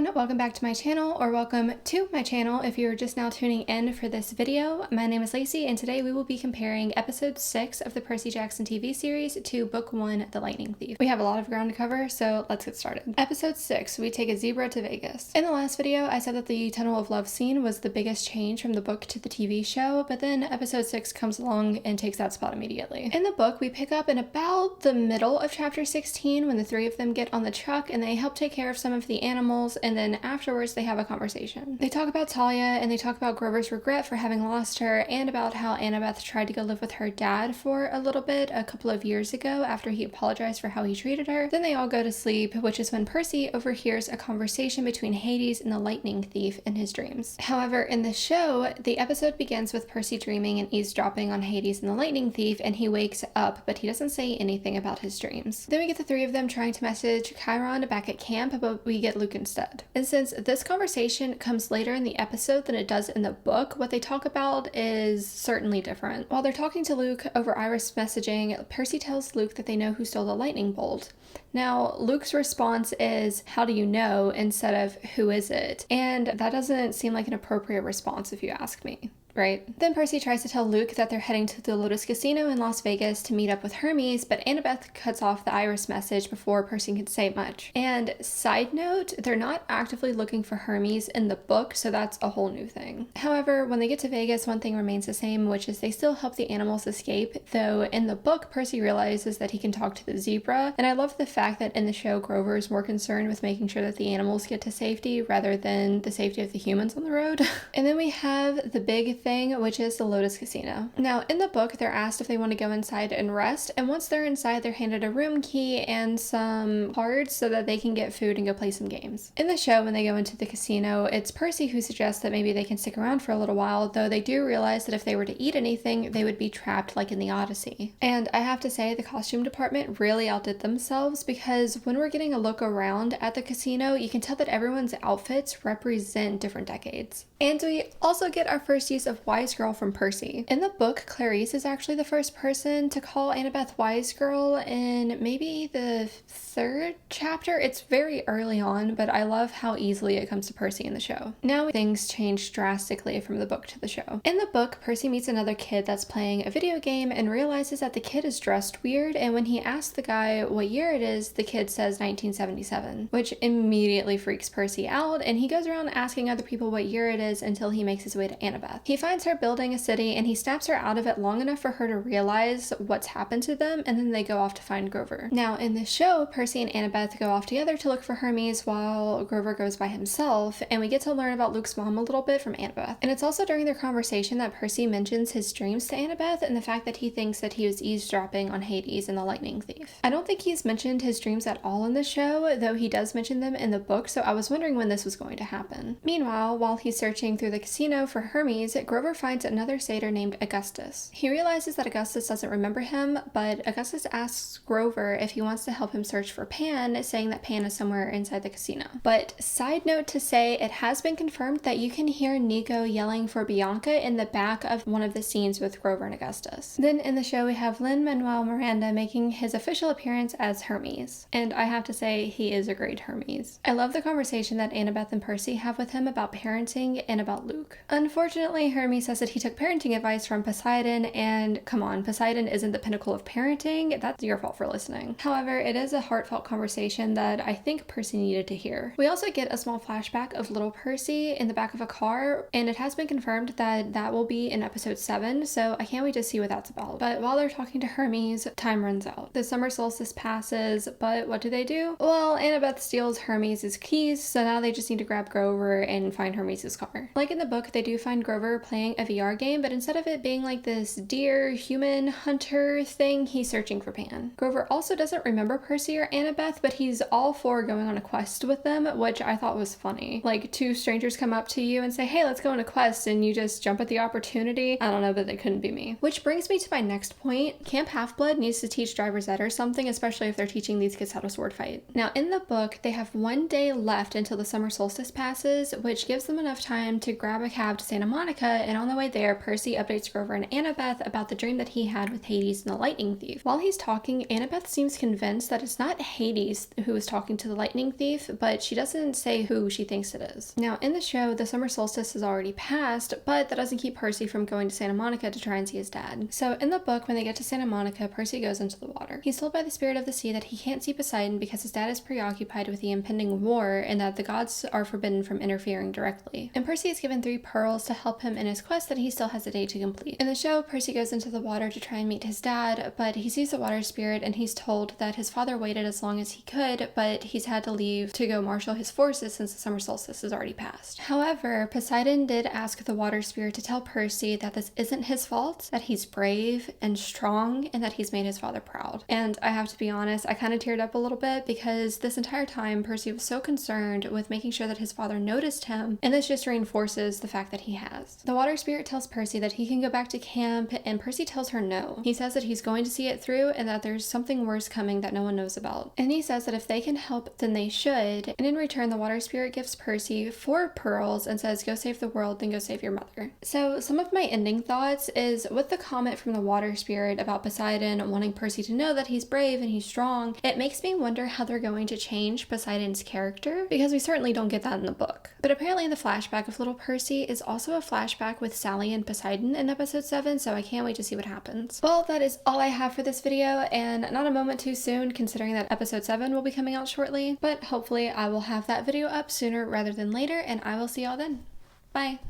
everyone, welcome back to my channel, or welcome to my channel if you're just now tuning in for this video. My name is Lacey and today we will be comparing episode 6 of the Percy Jackson TV series to book 1, The Lightning Thief. We have a lot of ground to cover, so let's get started. Episode 6, we take a zebra to Vegas. In the last video, I said that the Tunnel of Love scene was the biggest change from the book to the TV show, but then episode 6 comes along and takes that spot immediately. In the book, we pick up in about the middle of chapter 16 when the three of them get on the truck and they help take care of some of the animals, and then afterwards they have a conversation. They talk about Talia and they talk about Grover's regret for having lost her and about how Annabeth tried to go live with her dad for a little bit a couple of years ago after he apologized for how he treated her. Then they all go to sleep, which is when Percy overhears a conversation between Hades and the Lightning Thief in his dreams. However, in the show, the episode begins with Percy dreaming and eavesdropping on Hades and the Lightning Thief, and he wakes up, but he doesn't say anything about his dreams. Then we get the three of them trying to message Chiron back at camp, but we get Luke instead. And since this conversation comes later in the episode than it does in the book, what they talk about is certainly different. While they're talking to Luke over Iris messaging, Percy tells Luke that they know who stole the lightning bolt. Now, Luke's response is, "How do you know?" instead of "Who is it?" And that doesn't seem like an appropriate response if you ask me. Right? Then Percy tries to tell Luke that they're heading to the Lotus Casino in Las Vegas to meet up with Hermes, but Annabeth cuts off the Iris message before Percy can say much. And side note, they're not actively looking for Hermes in the book, so that's a whole new thing. However, when they get to Vegas, one thing remains the same, which is they still help the animals escape, though in the book, Percy realizes that he can talk to the zebra, and I love the fact that in the show, Grover is more concerned with making sure that the animals get to safety rather than the safety of the humans on the road. And then we have the big thing, which is the Lotus Casino. Now, in the book, they're asked if they want to go inside and rest, and once they're inside, they're handed a room key and some cards so that they can get food and go play some games. In the show, when they go into the casino, it's Percy who suggests that maybe they can stick around for a little while, though they do realize that if they were to eat anything, they would be trapped like in the Odyssey. And I have to say, the costume department really outdid themselves, because when we're getting a look around at the casino, you can tell that everyone's outfits represent different decades. And we also get our first use of Wise Girl from Percy. In the book, Clarice is actually the first person to call Annabeth Wise Girl in maybe the 3rd chapter. It's very early on, but I love how easily it comes to Percy in the show. Now things change drastically from the book to the show. In the book, Percy meets another kid that's playing a video game and realizes that the kid is dressed weird, and when he asks the guy what year it is, the kid says 1977, which immediately freaks Percy out, and he goes around asking other people what year it is until he makes his way to Annabeth. He finds her building a city and he snaps her out of it long enough for her to realize what's happened to them, and then they go off to find Grover. Now in the show, Percy and Annabeth go off together to look for Hermes while Grover goes by himself, and we get to learn about Luke's mom a little bit from Annabeth. And it's also during their conversation that Percy mentions his dreams to Annabeth and the fact that he thinks that he was eavesdropping on Hades and the Lightning Thief. I don't think he's mentioned his dreams at all in the show, though he does mention them in the book, so I was wondering when this was going to happen. Meanwhile, while he's searching through the casino for Hermes, Grover finds another satyr named Augustus. He realizes that Augustus doesn't remember him, but Augustus asks Grover if he wants to help him search for Pan, saying that Pan is somewhere inside the casino. But side note to say, it has been confirmed that you can hear Nico yelling for Bianca in the back of one of the scenes with Grover and Augustus. Then in the show, we have Lin-Manuel Miranda making his official appearance as Hermes, and I have to say, he is a great Hermes. I love the conversation that Annabeth and Percy have with him about parenting and about Luke. Unfortunately, Hermes says that he took parenting advice from Poseidon, and come on, Poseidon isn't the pinnacle of parenting. That's your fault for listening. However, it is a heartfelt conversation that I think Percy needed to hear. We also get a small flashback of little Percy in the back of a car, and it has been confirmed that that will be in episode 7, so I can't wait to see what that's about. But while they're talking to Hermes, time runs out. The summer solstice passes, but what do? Well, Annabeth steals Hermes' keys, so now they just need to grab Grover and find Hermes' car. Like in the book, they do find Grover playing a VR game, but instead of it being like this deer human hunter thing, he's searching for Pan. Grover also doesn't remember Percy or Annabeth, but he's all for going on a quest with them, which I thought was funny. Like, two strangers come up to you and say, "Hey, let's go on a quest," and you just jump at the opportunity. I don't know, but it couldn't be me. Which brings me to my next point. Camp Half-Blood needs to teach driver's ed or something, especially if they're teaching these kids how to sword fight. Now, in the book, they have 1 day left until the summer solstice passes, which gives them enough time to grab a cab to Santa Monica and on the way there, Percy updates Grover and Annabeth about the dream that he had with Hades and the Lightning Thief. While he's talking, Annabeth seems convinced that it's not Hades who is talking to the Lightning Thief, but she doesn't say who she thinks it is. Now, in the show, the summer solstice has already passed, but that doesn't keep Percy from going to Santa Monica to try and see his dad. So in the book, when they get to Santa Monica, Percy goes into the water. He's told by the spirit of the sea that he can't see Poseidon because his dad is preoccupied with the impending war and that the gods are forbidden from interfering directly. And Percy is given 3 pearls to help him in his quest that he still has a day to complete. In the show, Percy goes into the water to try and meet his dad, but he sees the water spirit and he's told that his father waited as long as he could, but he's had to leave to go marshal his forces since the summer solstice has already passed. However, Poseidon did ask the water spirit to tell Percy that this isn't his fault, that he's brave and strong, and that he's made his father proud. And I have to be honest, I kind of teared up a little bit because this entire time Percy was so concerned with making sure that his father noticed him, and this just reinforces the fact that he has. The water spirit tells Percy that he can go back to camp, and Percy tells her no. He says that he's going to see it through and that there's something worse coming that no one knows about. And he says that if they can help, then they should. And in return, the water spirit gives Percy 4 pearls and says, go save the world, then go save your mother. So some of my ending thoughts is with the comment from the water spirit about Poseidon wanting Percy to know that he's brave and he's strong, it makes me wonder how they're going to change Poseidon's character, because we certainly don't get that in the book. But apparently the flashback of little Percy is also a flashback with Sally and Poseidon in episode 7, so I can't wait to see what happens. Well, that is all I have for this video, and not a moment too soon considering that episode 7 will be coming out shortly, but hopefully I will have that video up sooner rather than later, and I will see y'all then. Bye!